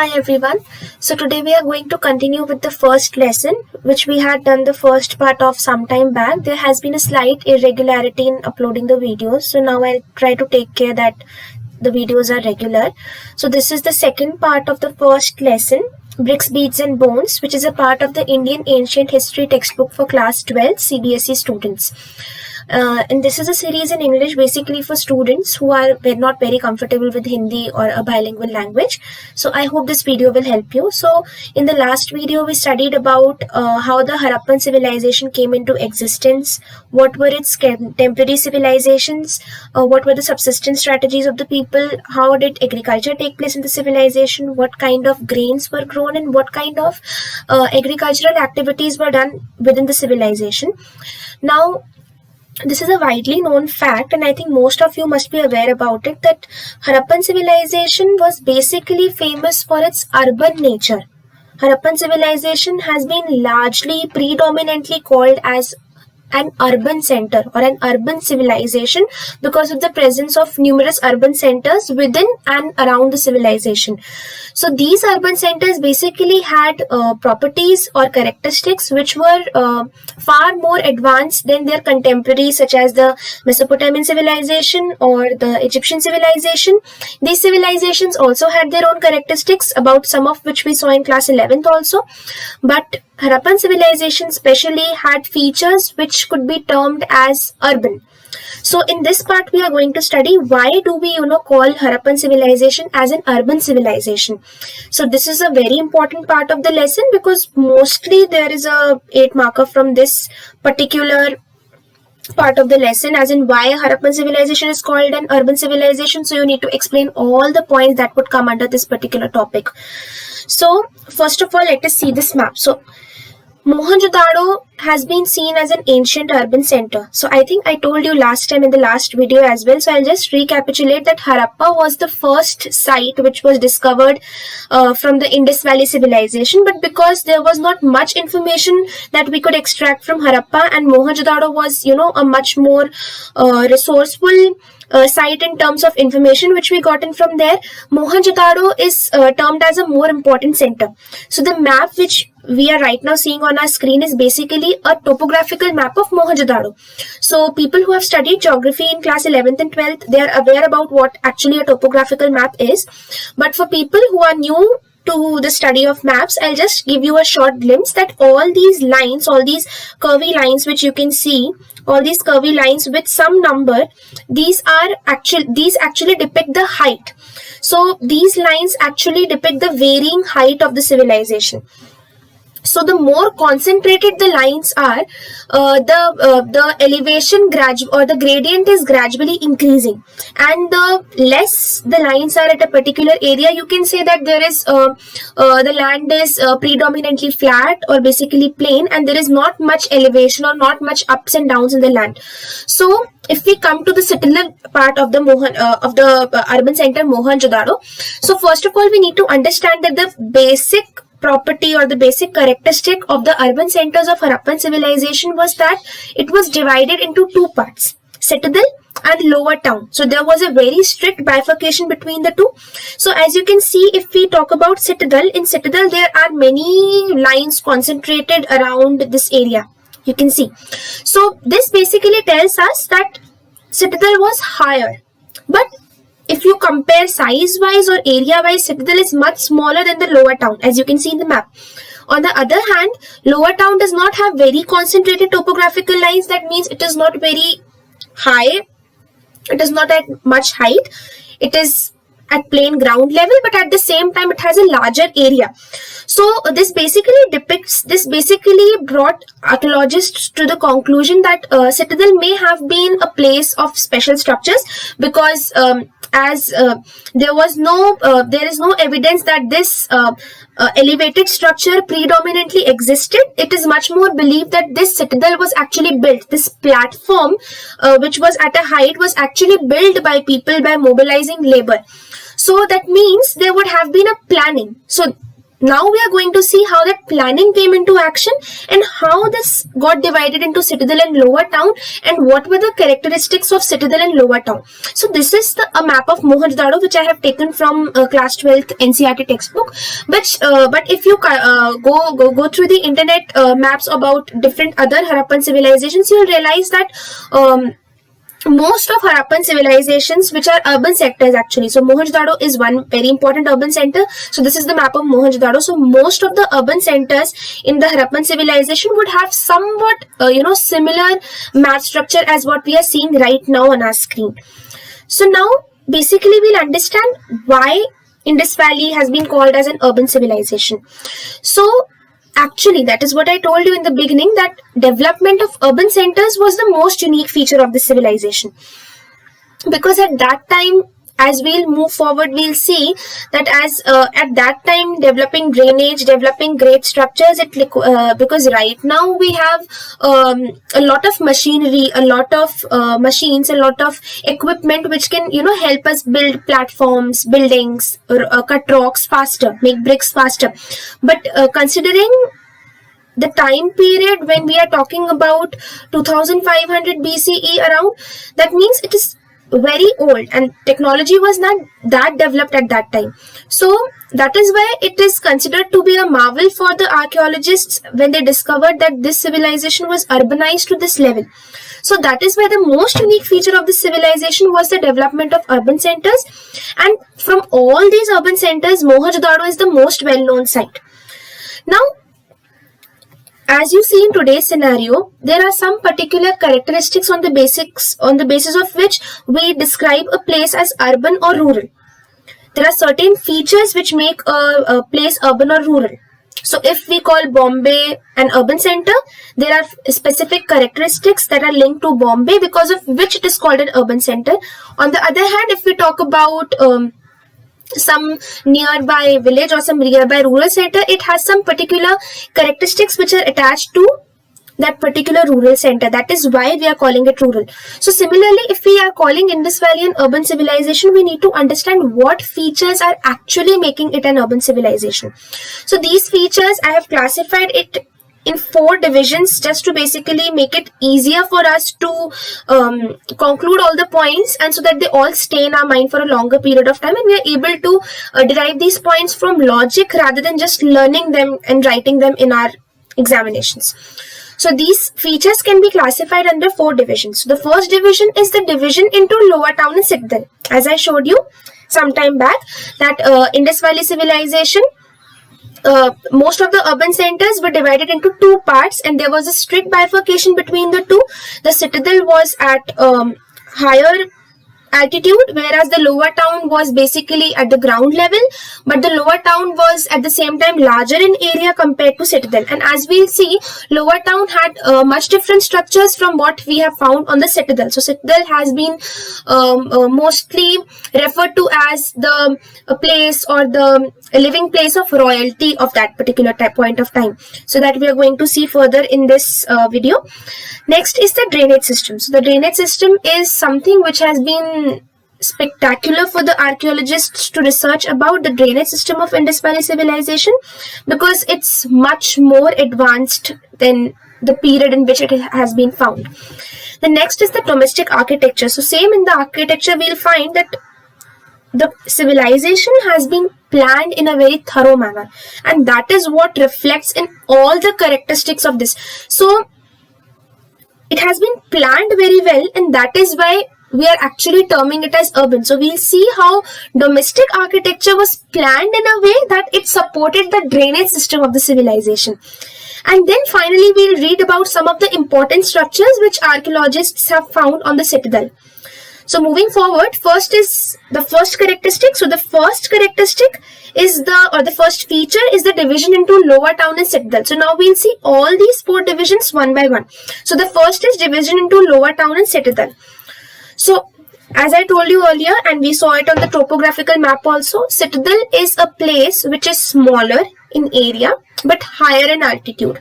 Hi everyone. So today we are going to continue with the first lesson, which we had done the first part of some time back. There has been a slight irregularity in uploading the videos. So now I'll try to take care that the videos are regular. So this is the second part of the first lesson, Bricks, Beads and Bones, which is a part of the Indian Ancient History textbook for class 12 CBSE students. And this is a series in English basically for students who are not very comfortable with Hindi or a bilingual language. So I hope this video will help you. So in the last video we studied about how the Harappan civilization came into existence, what were its temporary civilizations, what were the subsistence strategies of the people, how did agriculture take place in the civilization, what kind of grains were grown and what kind of agricultural activities were done within the civilization. Now, this is a widely known fact, and I think most of you must be aware about it, that Harappan civilization was basically famous for its urban nature. Harappan civilization has been largely, predominantly called as an urban center or an urban civilization because of the presence of numerous urban centers within and around the civilization. So these urban centers basically had properties or characteristics which were far more advanced than their contemporaries, such as the Mesopotamian civilization or the Egyptian civilization. These civilizations also had their own characteristics, about some of which we saw in class 11th also, but Harappan civilization especially had features which could be termed as urban. So in this part we are going to study why do we call Harappan civilization as an urban civilization. So this is a very important part of the lesson because mostly there is a 8 marker from this particular part of the lesson, as in why Harappan civilization is called an urban civilization. So you need to explain all the points that would come under this particular topic. So first of all, let us see this map. So Mohenjo-daro has been seen as an ancient urban center. So I think I told you last time in the last video as well. So I'll just recapitulate that Harappa was the first site which was discovered from the Indus Valley civilization. But because there was not much information that we could extract from Harappa, and Mohenjo-daro was, a much more resourceful site in terms of information which we gotten from there, Mohenjo-daro is termed as a more important center. So the map which we are right now seeing on our screen is basically a topographical map of Mohenjo-daro. So people who have studied geography in class 11th and 12th, they are aware about what actually a topographical map is. But for people who are new to the study of maps, I'll just give you a short glimpse that all these lines, all these curvy lines which you can see, all these curvy lines with some number, these actually depict the height. So these lines actually depict the varying height of the civilization. So the more concentrated the lines are, the elevation or the gradient is gradually increasing, and the less the lines are at a particular area, you can say that there is the land is predominantly flat or basically plain, and there is not much elevation or not much ups and downs in the land. So if we come to the Citadel part of the urban center Mohenjo-daro, so first of all we need to understand that the basic property or the basic characteristic of the urban centers of Harappan civilization was that it was divided into two parts, Citadel and lower town. So there was a very strict bifurcation between the two. So as you can see, if we talk about Citadel, in Citadel there are many lines concentrated around this area, you can see. So this basically tells us that Citadel was higher, but if you compare size-wise or area-wise, Citadel is much smaller than the lower town, as you can see in the map. On the other hand, lower town does not have very concentrated topographical lines. That means it is not very high. It is not at much height. It is at plain ground level, but at the same time, it has a larger area. So this basically brought archaeologists to the conclusion that Citadel may have been a place of special structures, because there is no evidence that this elevated structure predominantly existed. It is much more believed that this citadel was actually built. This platform, which was at a height, was actually built by people by mobilizing labor. So that means there would have been a planning. So Now we are going to see how that planning came into action and how this got divided into Citadel and Lower Town, and what were the characteristics of Citadel and Lower Town. So this is a map of Mohenjo-daro which I have taken from class 12th NCERT textbook. But if you go through the internet maps about different other Harappan civilizations, you'll realize that most of Harappan civilizations, which are urban sectors actually. So Mohenjo-daro is one very important urban center. So this is the map of Mohenjo-daro. So most of the urban centers in the Harappan civilization would have somewhat similar map structure as what we are seeing right now on our screen. So now basically we'll understand why Indus Valley has been called as an urban civilization. So actually, that is what I told you in the beginning, that development of urban centers was the most unique feature of the civilization. Because at that time, as we'll move forward, we'll see that at that time, developing drainage, developing great structures, because right now we have a lot of machinery, a lot of machines, a lot of equipment which can help us build platforms, buildings, cut rocks faster, make bricks faster. But considering the time period when we are talking about 2500 BCE around, that means it is very old and technology was not that developed at that time. So that is why it is considered to be a marvel for the archaeologists when they discovered that this civilization was urbanized to this level. So that is why the most unique feature of this civilization was the development of urban centers, and from all these urban centers, Mohenjo-daro is the most well-known site. Now, as you see in today's scenario, there are some particular characteristics on the basis of which we describe a place as urban or rural. There are certain features which make a place urban or rural. So if we call Bombay an urban center, there are specific characteristics that are linked to Bombay because of which it is called an urban center. On the other hand, if we talk about some nearby village or some nearby rural center, it has some particular characteristics which are attached to that particular rural center. That is why we are calling it rural. So similarly, if we are calling Indus Valley an urban civilization, we need to understand what features are actually making it an urban civilization. So these features, I have classified it in 4 divisions just to basically make it easier for us to conclude all the points, and so that they all stay in our mind for a longer period of time and we are able to derive these points from logic rather than just learning them and writing them in our examinations. So these features can be classified under 4 divisions. So the first division is the division into Lower Town and Citadel. As I showed you some time back, that Indus Valley civilization, most of the urban centers were divided into 2 parts, and there was a strict bifurcation between the two. The Citadel was at higher altitude, whereas the Lower Town was basically at the ground level, but the Lower Town was at the same time larger in area compared to Citadel. And as we'll see, Lower Town had much different structures from what we have found on the Citadel. So Citadel has been mostly referred to as the place or the living place of royalty of that particular point of time. So that we are going to see further in this video. Next is the drainage system. So the drainage system is something which has been spectacular for the archaeologists to research about the drainage system of Indus Valley civilization, because it's much more advanced than the period in which it has been found. The next is the domestic architecture. So same in the architecture, we'll find that the civilization has been planned in a very thorough manner, and that is what reflects in all the characteristics of this. So it has been planned very well, and that is why we are actually terming it as urban. So we'll see how domestic architecture was planned in a way that it supported the drainage system of the civilization. And then finally we'll read about some of the important structures which archaeologists have found on the Citadel. So moving forward, first is the first characteristic. So the first characteristic is the first feature is the division into Lower Town and Citadel. So now we'll see all these 4 divisions one by one. So the first is division into Lower Town and Citadel. So as I told you earlier, and we saw it on the topographical map also, Citadel is a place which is smaller in area but higher in altitude,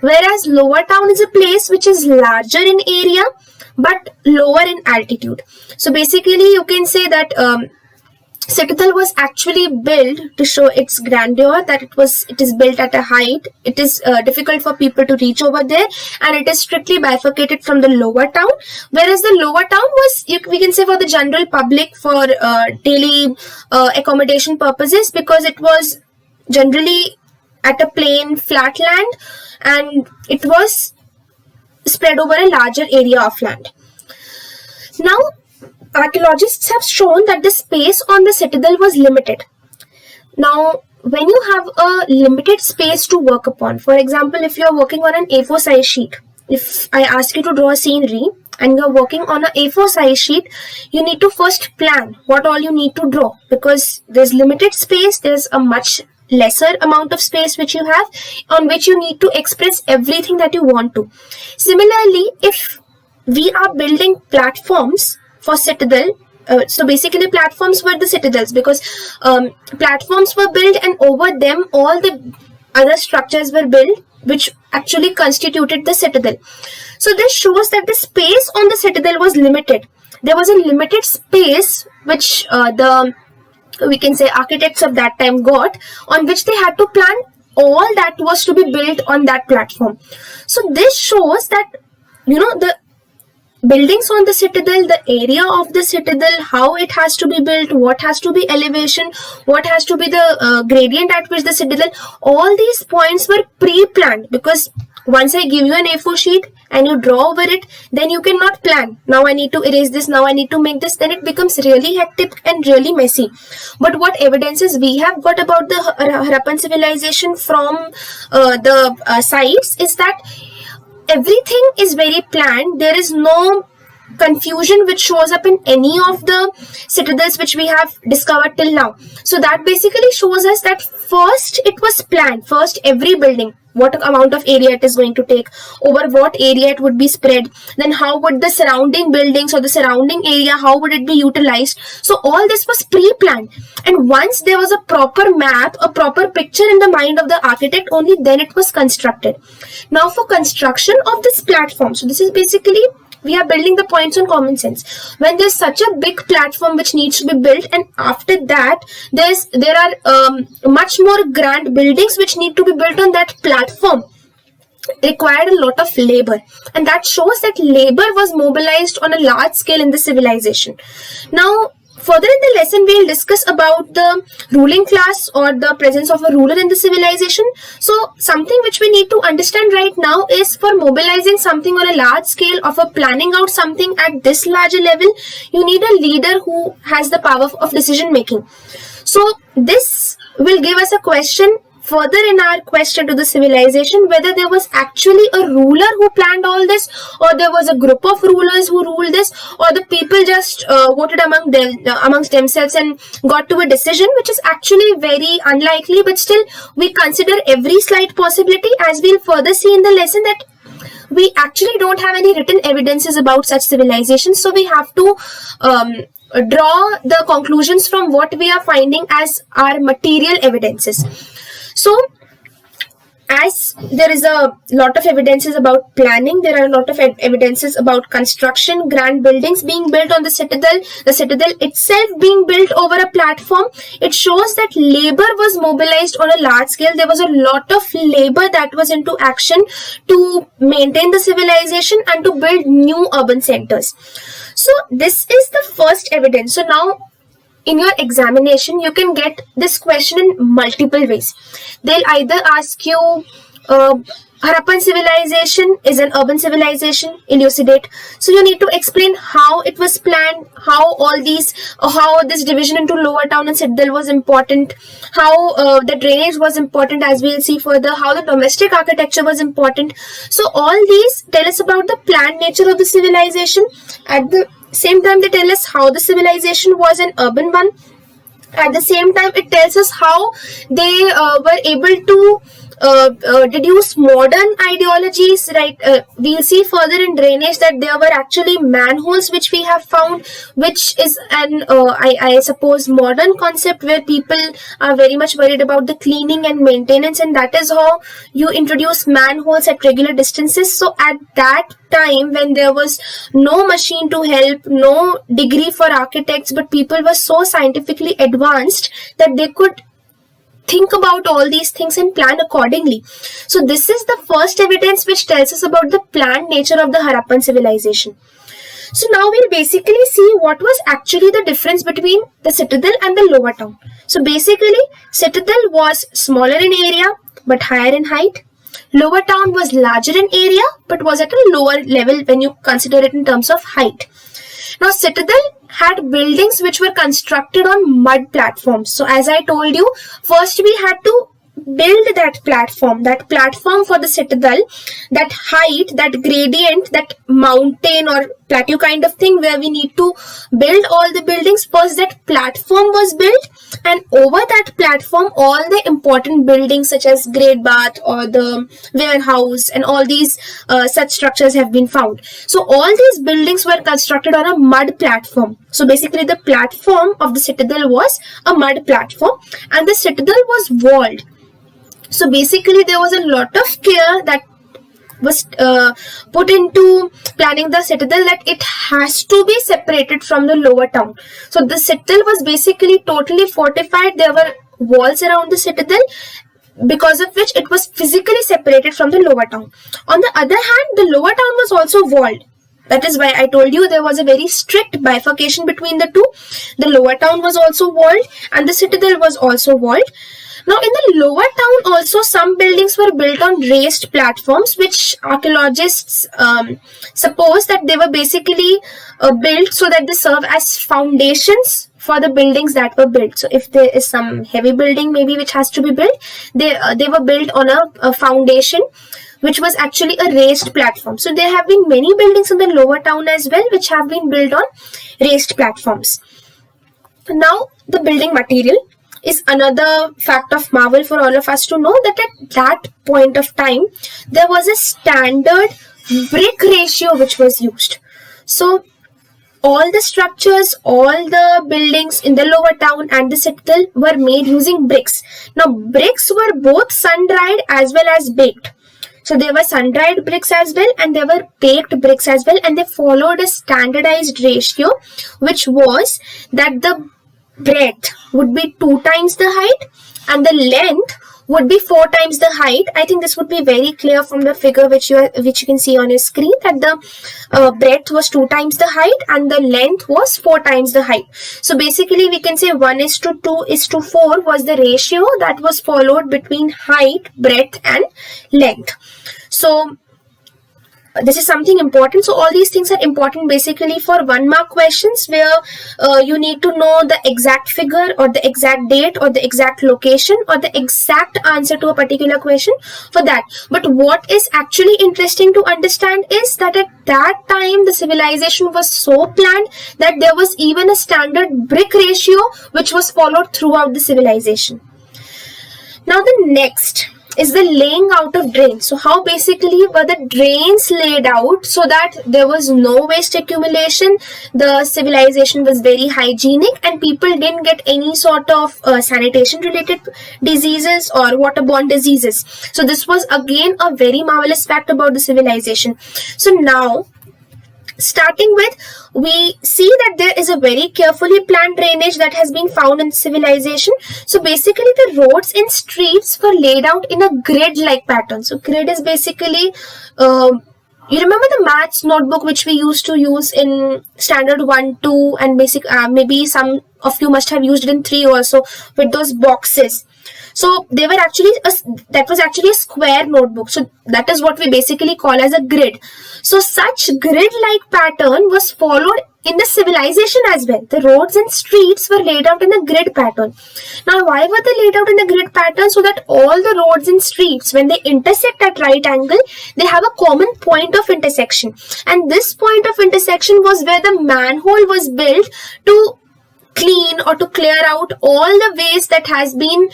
whereas Lower Town is a place which is larger in area but lower in altitude. So basically you can say that Citadel was actually built to show its grandeur, that it is built at a height. It is difficult for people to reach over there, and it is strictly bifurcated from the lower town. Whereas the lower town was, we can say, for the general public, for daily accommodation purposes, because it was generally at a plain flat land, and it was spread over a larger area of land. Now, archaeologists have shown that the space on the citadel was limited. Now, when you have a limited space to work upon, for example, if you are working on an A4 size sheet, if I ask you to draw a scenery and you are working on an A4 size sheet, you need to first plan what all you need to draw, because there's limited space, there's a much lesser amount of space which you have, on which you need to express everything that you want to. Similarly, if we are building platforms for citadel, so basically platforms were the citadels, because platforms were built and over them all the other structures were built which actually constituted the citadel. So this shows that the space on the citadel was limited. There was a limited space which we can say architects of that time got, on which they had to plan all that was to be built on that platform. So this shows that, the buildings on the citadel, the area of the citadel, how it has to be built, what has to be elevation, what has to be the gradient at which the citadel, all these points were pre-planned, because once I give you an A4 sheet and you draw over it, then you cannot plan. Now I need to erase this, now I need to make this, then it becomes really hectic and really messy. But what evidences we have got about the Harappan civilization from the sites is that everything is very planned. There is no confusion which shows up in any of the citadels which we have discovered till now. So that basically shows us that first it was planned. First, every building, what amount of area it is going to take, over what area it would be spread, then how would the surrounding buildings or the surrounding area, how would it be utilized. So all this was pre-planned, and once there was a proper map, a proper picture in the mind of the architect, only then it was constructed. Now for construction of this platform, so this is basically, we are building the points on common sense. When there's such a big platform which needs to be built, and after that there are much more grand buildings which need to be built on that platform, required a lot of labor, and that shows that labor was mobilized on a large scale in the civilization. Now further in the lesson, we'll discuss about the ruling class or the presence of a ruler in the civilization. So something which we need to understand right now is, for mobilizing something on a large scale, or for planning out something at this larger level, you need a leader who has the power of decision making. So this will give us a question further in our question to the civilization, whether there was actually a ruler who planned all this, or there was a group of rulers who ruled this, or the people just voted amongst themselves and got to a decision, which is actually very unlikely. But still, we consider every slight possibility, as we'll further see in the lesson that we actually don't have any written evidences about such civilizations. So we have to draw the conclusions from what we are finding as our material evidences. So, as there is a lot of evidences about planning, there are a lot of evidences about construction, grand buildings being built on the citadel itself being built over a platform. It shows that labor was mobilized on a large scale. There was a lot of labor that was into action to maintain the civilization and to build new urban centers. So, this is the first evidence. So, now in your examination, you can get this question in multiple ways. They'll either ask you, Harappan civilization is an urban civilization, elucidate. So you need to explain how it was planned, how this division into lower town and citadel was important, how the drainage was important, as we'll see further, how the domestic architecture was important. So all these tell us about the planned nature of the civilization. At the same time, they tell us how the civilization was an urban one. At the same time, it tells us how they were able to deduce modern ideologies, right? We'll see further in drainage that there were actually manholes which we have found, which is an I suppose modern concept where people are very much worried about the cleaning and maintenance, and that is how you introduce manholes at regular distances. So at that time, when there was no machine to help, no degree for architects, but people were so scientifically advanced that they could think about all these things and plan accordingly. So this is the first evidence which tells us about the planned nature of the Harappan civilization. So now we'll basically see what was actually the difference between the citadel and the lower town. So basically, citadel was smaller in area but higher in height. Lower town was larger in area but was at a lower level when you consider it in terms of height. Now, citadel had buildings which were constructed on mud platforms. So as I told you, first we had to build that platform for the citadel, that height, that gradient, that mountain or plateau kind of thing where we need to build all the buildings. First that platform was built, and over that platform all the important buildings such as great bath or the warehouse and all these such structures have been found. So all these buildings were constructed on a mud platform. So basically the platform of the citadel was a mud platform, and the citadel was walled. So basically there was a lot of care that was put into planning the citadel, that it has to be separated from the lower town. So the citadel was basically totally fortified. There were walls around the citadel, because of which it was physically separated from the lower town. On the other hand, the lower town was also walled. That is why I told you there was a very strict bifurcation between the two. The lower town was also walled and the citadel was also walled. Now, in the lower town also, some buildings were built on raised platforms, which archaeologists suppose that they were basically built so that they serve as foundations for the buildings that were built. So, if there is some heavy building maybe which has to be built, they were built on a foundation which was actually a raised platform. So, there have been many buildings in the lower town as well which have been built on raised platforms. Now, the building material is another fact of marvel for all of us to know, that at that point of time there was a standard brick ratio which was used. So all the structures, all the buildings in the lower town and the citadel were made using bricks. Now bricks were both sun-dried as well as baked. So there were sun-dried bricks as well and there were baked bricks as well, and they followed a standardized ratio, which was that the breadth would be 2 times the height and the length would be 4 times the height. I think this would be very clear from the figure which you can see on your screen, that the breadth was 2 times the height and the length was 4 times the height. So basically we can say 1:2:4 was the ratio that was followed between height, breadth and length. So this is something important. So all these things are important basically for 1 mark questions, where you need to know the exact figure or the exact date or the exact location or the exact answer to a particular question for that. But what is actually interesting to understand is that at that time the civilization was so planned that there was even a standard brick ratio which was followed throughout the civilization. Now the next is the laying out of drains. So how basically were the drains laid out so that there was no waste accumulation, the civilization was very hygienic and people didn't get any sort of sanitation related diseases or waterborne diseases. So this was again a very marvelous fact about the civilization. So now, starting with, we see that there is a very carefully planned drainage that has been found in civilization. So basically the roads and streets were laid out in a grid-like pattern. So grid is basically, you remember the maths notebook which we used to use in standard 1, 2 and basic, maybe some of you must have used it in 3 also, with those boxes. So they were actually that was actually a square notebook. So that is what we basically call as a grid. So such grid-like pattern was followed in the civilization as well. The roads and streets were laid out in a grid pattern. Now why were they laid out in a grid pattern? So that all the roads and streets, when they intersect at right angle, they have a common point of intersection. And this point of intersection was where the manhole was built to clean or to clear out all the waste that has been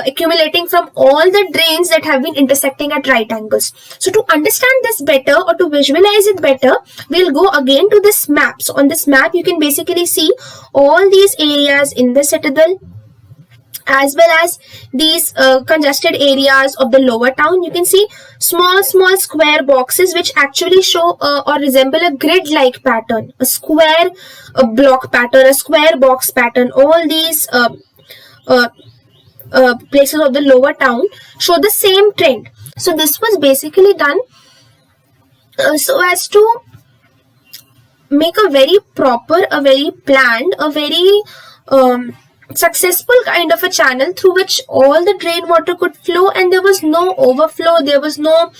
accumulating from all the drains that have been intersecting at right angles. So to understand this better or to visualize it better, we'll go again to this map. So on this map, you can basically see all these areas in the Citadel, as well as these congested areas of the lower town. You can see small square boxes which actually show or resemble a grid-like pattern, a square block pattern, a square box pattern. All these places of the lower town show the same trend. So this was basically done so as to make a very proper, a very planned, a very successful kind of a channel through which all the drain water could flow, and there was no overflow, there was no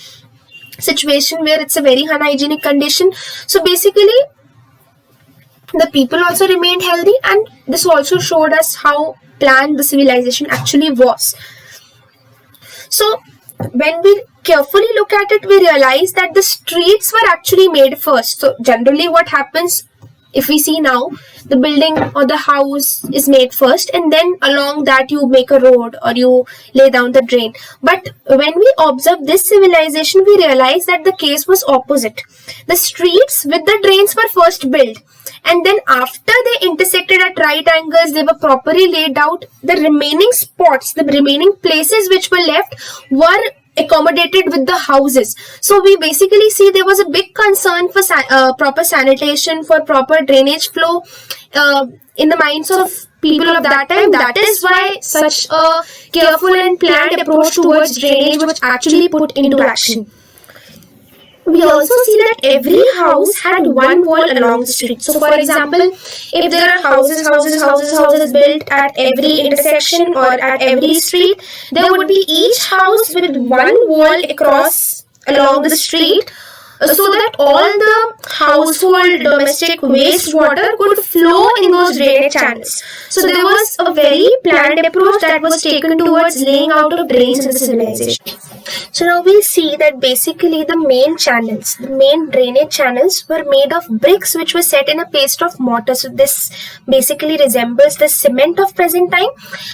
situation where it's a very unhygienic condition. So basically the people also remained healthy, and this also showed us how planned the civilization actually was. So when we carefully look at it, we realize that the streets were actually made first. So generally what happens, if we see now, the building or the house is made first, and then along that you make a road or you lay down the drain. But when we observe this civilization, we realize that the case was opposite. The streets with the drains were first built, and then after they intersected at right angles, they were properly laid out. The remaining spots, the remaining places which were left were accommodated with the houses. So we basically see there was a big concern for proper sanitation, for proper drainage flow in the minds of people of that time. That is why such a careful and planned approach towards drainage was actually put into action. We also see that every house had one wall along the street. So for example, if there are houses built at every intersection or at every street, there would be each house with one wall across along the street, so that all the household domestic wastewater could flow in those drainage channels. So there was a very planned approach that was taken towards laying out of drains in the civilization. So now we see that basically the main channels, the main drainage channels were made of bricks which were set in a paste of mortar. So this basically resembles the cement of present time,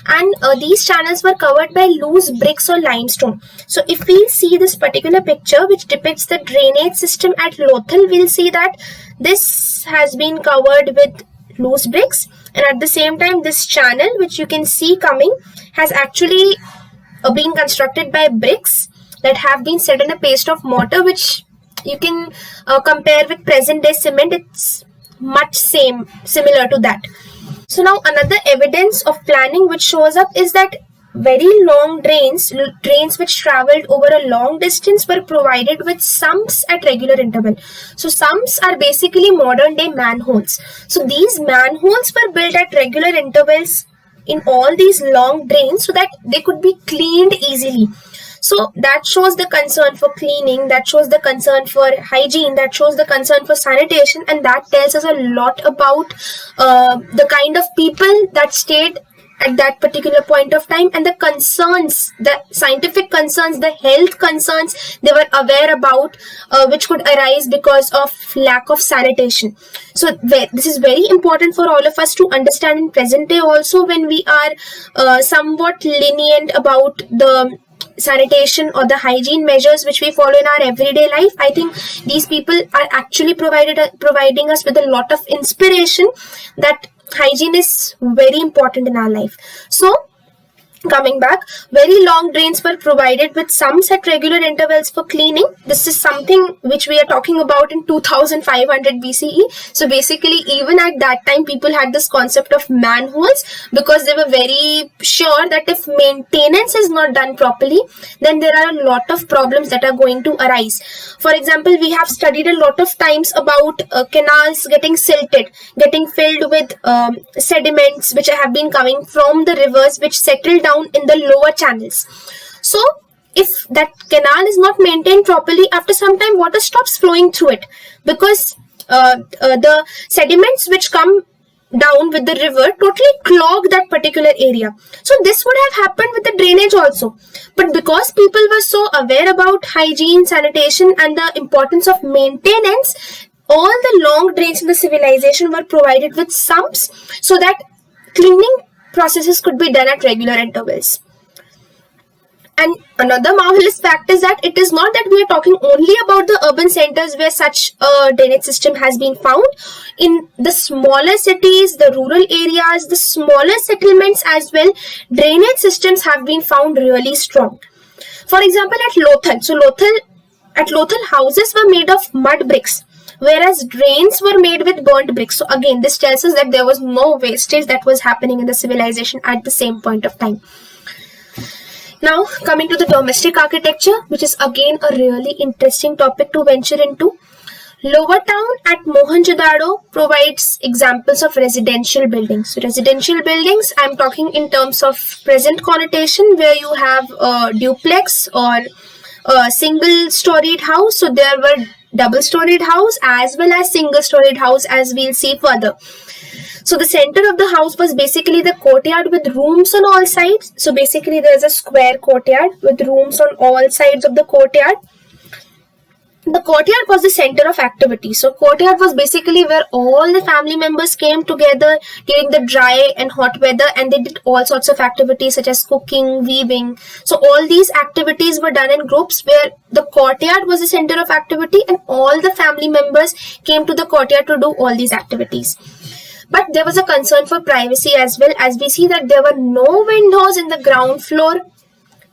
and these channels were covered by loose bricks or limestone. So if we see this particular picture which depicts the drainage system at Lothal, we'll see that this has been covered with loose bricks, and at the same time this channel which you can see coming has actually been constructed by bricks that have been set in a paste of mortar, which you can compare with present day cement. It's much similar to that. So now another evidence of planning which shows up is that very long drains which traveled over a long distance were provided with sumps at regular interval. So sumps are basically modern day manholes. So these manholes were built at regular intervals in all these long drains so that they could be cleaned easily. So that shows the concern for cleaning, that shows the concern for hygiene, that shows the concern for sanitation, and that tells us a lot about the kind of people that stayed at that particular point of time, and the concerns, the scientific concerns, the health concerns they were aware about, which could arise because of lack of sanitation. So this is very important for all of us to understand in present day also, when we are somewhat lenient about the sanitation or the hygiene measures which we follow in our everyday life. I think these people are actually providing us with a lot of inspiration that hygiene is very important in our life. So coming back, very long drains were provided with sumps at regular intervals for cleaning. This is something which we are talking about in 2500 BCE. So basically, even at that time, people had this concept of manholes because they were very sure that if maintenance is not done properly, then there are a lot of problems that are going to arise. For example, we have studied a lot of times about canals getting silted, getting filled with sediments which have been coming from the rivers which settle down in the lower channels. So if that canal is not maintained properly, after some time water stops flowing through it because the sediments which come down with the river totally clog that particular area. So this would have happened with the drainage also. But because people were so aware about hygiene, sanitation and the importance of maintenance, all the long drains in the civilization were provided with sumps so that cleaning processes could be done at regular intervals. And another marvelous fact is that it is not that we are talking only about the urban centers where such a drainage system has been found. In the smaller cities, the rural areas, the smaller settlements as well, drainage systems have been found really strong. For example, at Lothal houses were made of mud bricks, whereas drains were made with burnt bricks. So again, this tells us that there was no wastage that was happening in the civilization at the same point of time. Now, coming to the domestic architecture, which is again a really interesting topic to venture into. Lower Town at Mohenjo-daro provides examples of residential buildings. So residential buildings, I'm talking in terms of present connotation, where you have a duplex or a single-storied house. So there were double-storied house as well as single-storied house, as we'll see further. So the center of the house was basically the courtyard with rooms on all sides. So basically there's a square courtyard with rooms on all sides of the courtyard. The courtyard was the center of activity. So courtyard was basically where all the family members came together during the dry and hot weather, and they did all sorts of activities such as cooking, weaving. So all these activities were done in groups where the courtyard was the center of activity and all the family members came to the courtyard to do all these activities. But there was a concern for privacy as well, as we see that there were no windows in the ground floor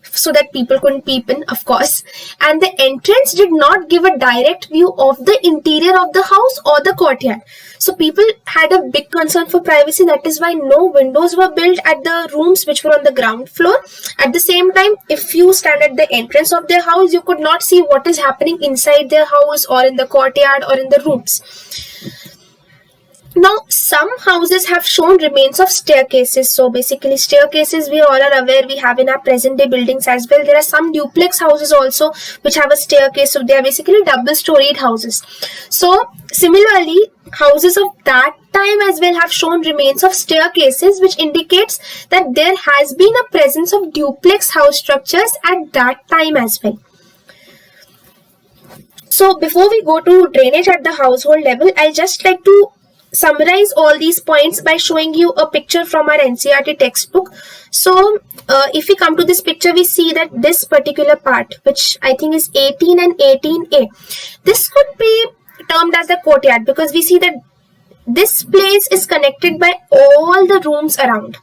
so that people couldn't peep in, of course. And the entrance did not give a direct view of the interior of the house or the courtyard. So people had a big concern for privacy. That is why no windows were built at the rooms which were on the ground floor. At the same time, if you stand at the entrance of their house, you could not see what is happening inside their house or in the courtyard or in the rooms. Now, some houses have shown remains of staircases. So basically staircases, we all are aware we have in our present day buildings as well. There are some duplex houses also which have a staircase. So they are basically double-storied houses. So similarly, houses of that time as well have shown remains of staircases, which indicates that there has been a presence of duplex house structures at that time as well. So before we go to drainage at the household level, I'll just like to summarize all these points by showing you a picture from our NCERT textbook. So if we come to this picture, we see that this particular part, which I think is 18 and 18A, this could be termed as the courtyard, because we see that this place is connected by all the rooms around,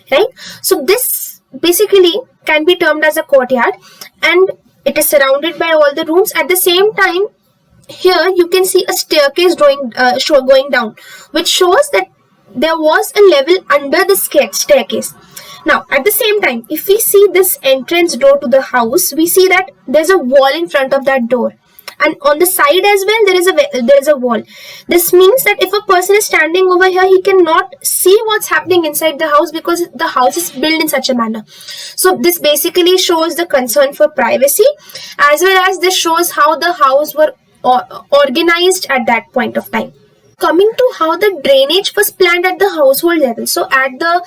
right? So this basically can be termed as a courtyard, and it is surrounded by all the rooms. At the same time, here you can see a staircase going down, which shows that there was a level under the staircase. Now, at the same time, if we see this entrance door to the house, we see that there's a wall in front of that door, and on the side as well there is a wall. This means that if a person is standing over here, he cannot see what's happening inside the house because the house is built in such a manner. So this basically shows the concern for privacy, as well as this shows how the house were organized at that point of time. Coming to how the drainage was planned at the household level. So at the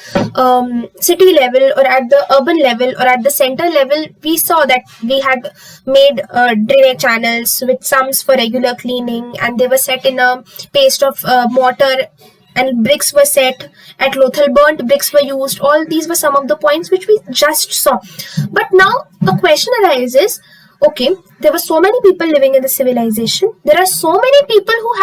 city level or at the urban level or at the center level, we saw that we had made drainage channels with sumps for regular cleaning, and they were set in a paste of mortar, and bricks were set. At Lothal, burnt bricks were used. All these were some of the points which we just saw. But now a question arises, okay, there were so many people living in the civilization. There are so many people who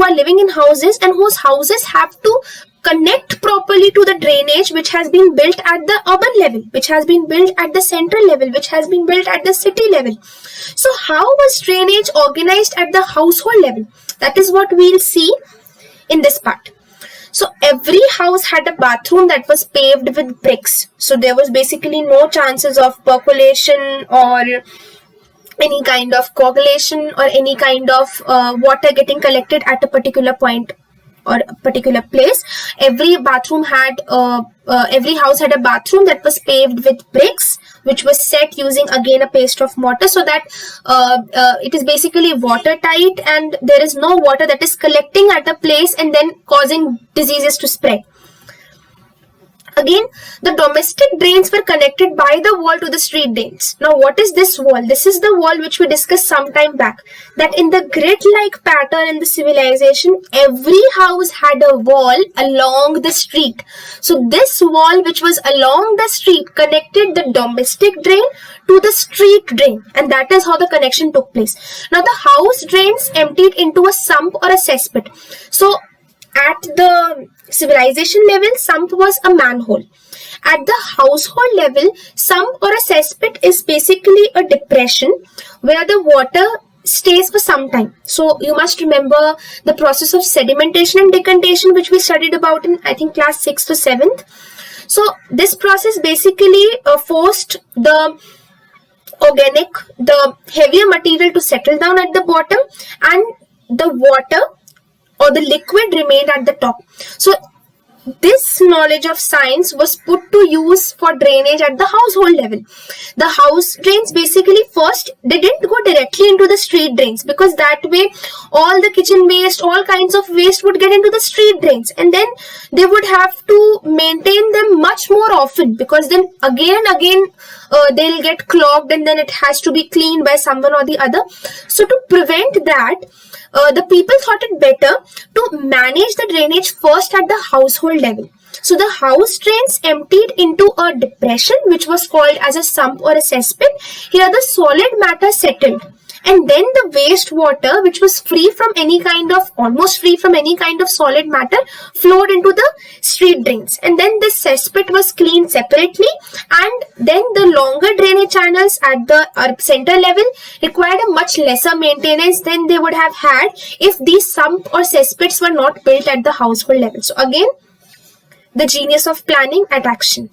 are living in houses, and whose houses have to connect properly to the drainage which has been built at the urban level, which has been built at the central level, which has been built at the city level. So how was drainage organized at the household level? That is what we'll see in this part. So every house had a bathroom that was paved with bricks. So there was basically no chances of percolation or any kind of coagulation or any kind of water getting collected at a particular point or a particular place. Every house had a bathroom that was paved with bricks, which was set using again a paste of mortar, so that it is basically watertight and there is no water that is collecting at a place and then causing diseases to spread. Again, the domestic drains were connected by the wall to the street drains. Now, what is this wall? This is the wall which we discussed some time back. That in the grid-like pattern in the civilization, every house had a wall along the street. So, this wall which was along the street connected the domestic drain to the street drain. And that is how the connection took place. Now, the house drains emptied into a sump or a cesspit. So, at the civilization level, sump was a manhole. At the household level, sump or a cesspit is basically a depression where the water stays for some time. So you must remember the process of sedimentation and decantation, which we studied about in, I think, class 6th to 7th. So this process basically forced the organic, the heavier material to settle down at the bottom, and the water or the liquid remained at the top. So this knowledge of science was put to use for drainage at the household level. The house drains basically first, they didn't go directly into the street drains, because that way all the kitchen waste, all kinds of waste would get into the street drains, and then they would have to maintain them much more often, because then again they'll get clogged, and then it has to be cleaned by someone or the other. So to prevent that, the people thought it better to manage the drainage first at the household level. So the house drains emptied into a depression which was called as a sump or a cesspit. Here the solid matter settled, and then the waste water, which was free from any kind of, almost free from any kind of solid matter, flowed into the street drains. And then this cesspit was cleaned separately, and then the longer drainage channels at the center level required a much lesser maintenance than they would have had if these sump or cesspits were not built at the household level. So again, the genius of planning at action.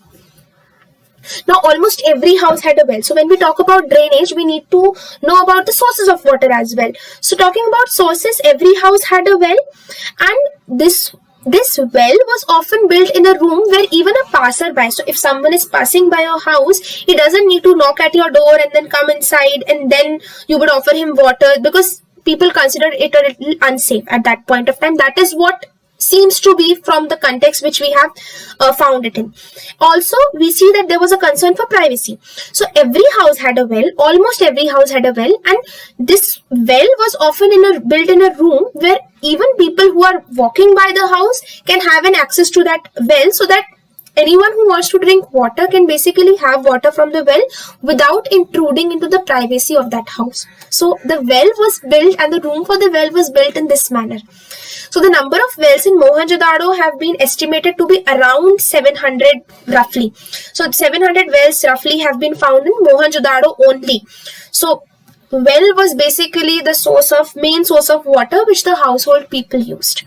Now, almost every house had a well. So when we talk about drainage, we need to know about the sources of water as well. So talking about sources, every house had a well, and this well was often built in a room where even a passerby, so if someone is passing by your house, he doesn't need to knock at your door and then come inside and then you would offer him water, because people considered it a little unsafe at that point of time. That is what seems to be from the context which we have found it in. Also, we see that there was a concern for privacy. So every house had a well, almost every house had a well, and this well was often built in a room where even people who are walking by the house can have an access to that well, so that anyone who wants to drink water can basically have water from the well without intruding into the privacy of that house. So the well was built, and the room for the well was built in this manner. So the number of wells in Mohenjo-daro have been estimated to be around 700 roughly. So 700 wells roughly have been found in Mohenjo-daro only. So well was basically the main source of water which the household people used.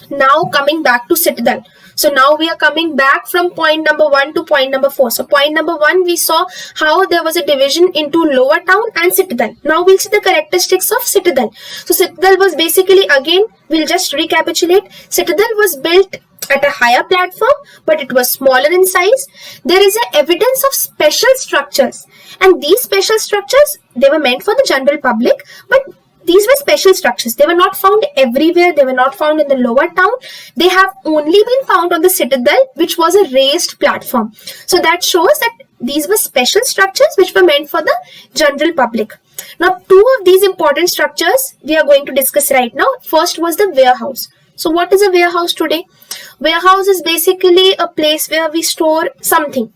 Now coming back to Citadel. So now we are coming back from point number 1 to point number 4. So point number 1, we saw how there was a division into Lower Town and Citadel. Now we'll see the characteristics of Citadel. So Citadel was basically, again, we'll just recapitulate. Citadel was built at a higher platform, but it was smaller in size. There is evidence of special structures, and these special structures, they were meant for the general public, but these were special structures. They were not found everywhere. They were not found in the Lower Town. They have only been found on the Citadel, which was a raised platform. So that shows that these were special structures which were meant for the general public. Now, two of these important structures we are going to discuss right now. First was the warehouse. So what is a warehouse today? Warehouse is basically a place where we store something.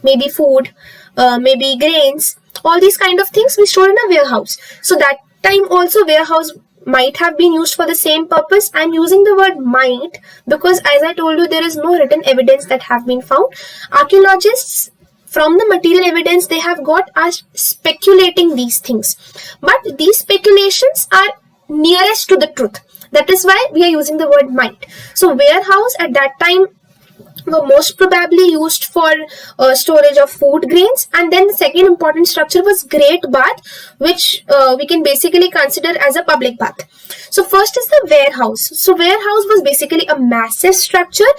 Maybe food, maybe grains, all these kind of things we store in a warehouse. So that time also warehouse might have been used for the same purpose. I'm using the word might because, as I told you, there is no written evidence that have been found. Archaeologists, from the material evidence they have got, are speculating these things, but these speculations are nearest to the truth. That is why we are using the word might. So warehouse at that time were most probably used for storage of food grains, and then the second important structure was great bath, which we can basically consider as a public bath. So first is the warehouse. So warehouse was basically a massive structure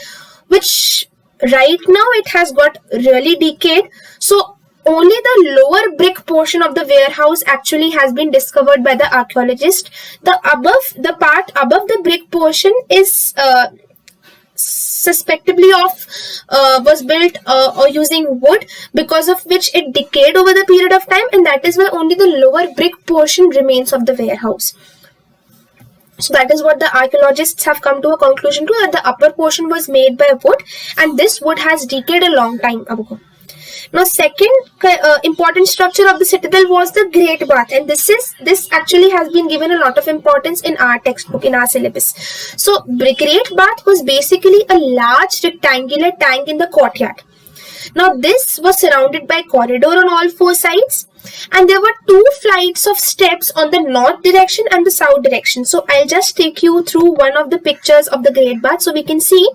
which right now it has got really decayed. So only the lower brick portion of the warehouse actually has been discovered by the archaeologist. The part above the brick portion is suspectably of was built or using wood, because of which it decayed over the period of time, and that is why only the lower brick portion remains of the warehouse. So that is what the archaeologists have come to a conclusion to, that the upper portion was made by wood, and this wood has decayed a long time ago. Now, second important structure of the citadel was the great bath, and this actually has been given a lot of importance in our textbook, in our syllabus. So, great bath was basically a large rectangular tank in the courtyard. Now, this was surrounded by corridor on all four sides, and there were two flights of steps on the north direction and the south direction. So I'll just take you through one of the pictures of the great bath. So we can see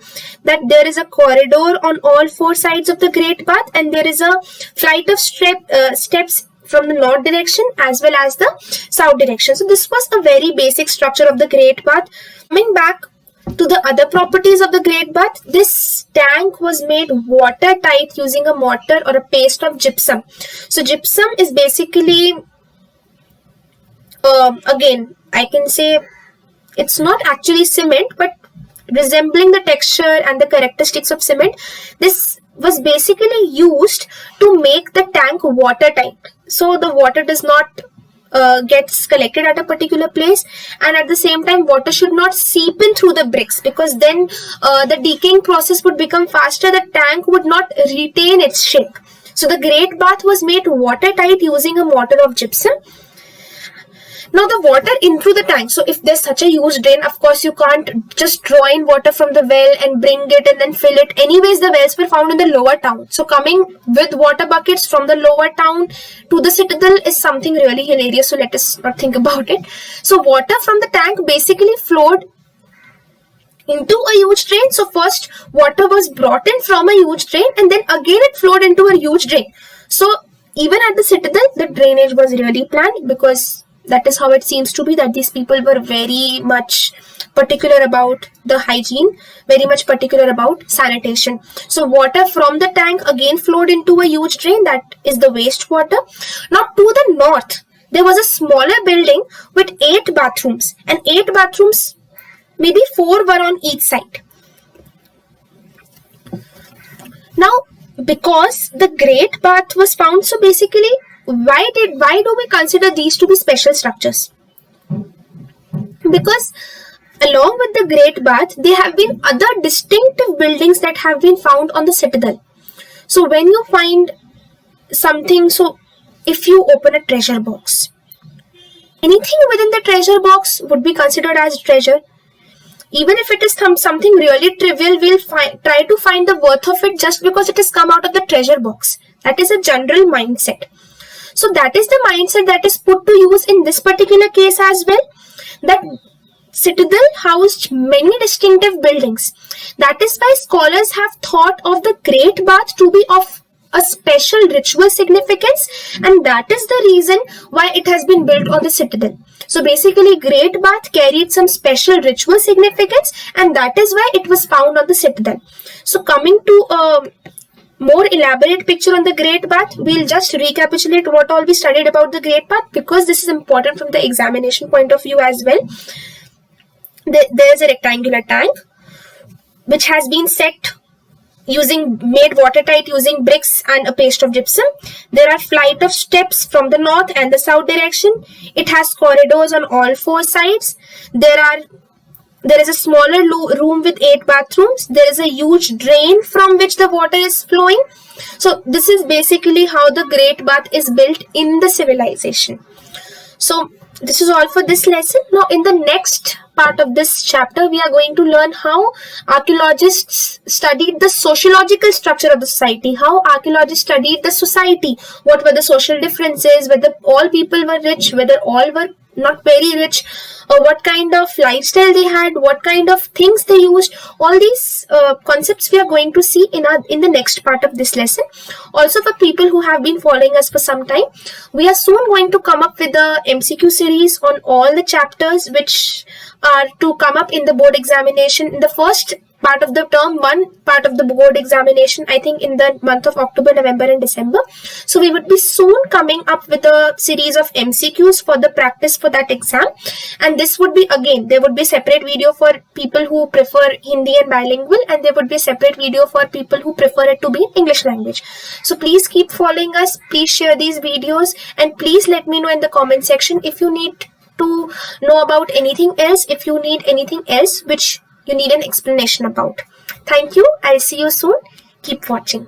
that there is a corridor on all four sides of the great bath, and there is a flight of steps from the north direction as well as the south direction. So this was a very basic structure of the great bath. Coming back to the other properties of the great bath, this tank was made watertight using a mortar or a paste of gypsum. So gypsum is basically, again, I can say it's not actually cement, but resembling the texture and the characteristics of cement. This was basically used to make the tank watertight, so the water does not gets collected at a particular place, and at the same time water should not seep in through the bricks, because then the decaying process would become faster. The tank would not retain its shape. So the great bath was made watertight using a mortar of gypsum. Now the water in through the tank. So if there's such a huge drain, of course you can't just draw in water from the well and bring it and then fill it. Anyways, the wells were found in the lower town. So coming with water buckets from the lower town to the citadel is something really hilarious. So let us not think about it. So water from the tank basically flowed into a huge drain. So first water was brought in from a huge drain, and then again it flowed into a huge drain. So even at the citadel, the drainage was really planned, because that is how it seems to be, that these people were very much particular about the hygiene, very much particular about sanitation. So water from the tank again flowed into a huge drain, that is the wastewater. Now to the north, there was a smaller building with 8 bathrooms, and 8 bathrooms, maybe 4 were on each side. Now, because the great bath was found, so basically why do we consider these to be special structures? Because along with the great bath, there have been other distinctive buildings that have been found on the citadel. So when you find something, so if you open a treasure box, anything within the treasure box would be considered as treasure. Even if it is something really trivial, we'll try to find the worth of it just because it has come out of the treasure box. That is a general mindset. So that is the mindset that is put to use in this particular case as well. That citadel housed many distinctive buildings. That is why scholars have thought of the great bath to be of a special ritual significance, and that is the reason why it has been built on the citadel. So basically, great bath carried some special ritual significance, and that is why it was found on the citadel. So coming to a more elaborate picture on the great bath, we'll just recapitulate what all we studied about the great bath, because this is important from the examination point of view as well. There is a rectangular tank which has been set made watertight using bricks and a paste of gypsum. There are flight of steps from the north and the south direction. It has corridors on all 4 sides. There is a smaller room with 8 bathrooms. There is a huge drain from which the water is flowing. So this is basically how the great bath is built in the civilization. So this is all for this lesson. Now in the next part of this chapter, we are going to learn how archaeologists studied the sociological structure of the society, how archaeologists studied the society, what were the social differences, whether all people were rich, whether all were not very rich, or what kind of lifestyle they had, what kind of things they used. All these concepts we are going to see in the next part of this lesson. Also, for people who have been following us for some time, we are soon going to come up with a MCQ series on all the chapters which are to come up in the board examination in the first part of the term 1, part of the board examination, I think in the month of October, November and December. So we would be soon coming up with a series of MCQs for the practice for that exam. And this would be, again, there would be separate video for people who prefer Hindi and bilingual, and there would be a separate video for people who prefer it to be in English language. So please keep following us, please share these videos, and please let me know in the comment section if you need to know about anything else, if you need anything else which you need an explanation about. Thank you. I'll see you soon. Keep watching.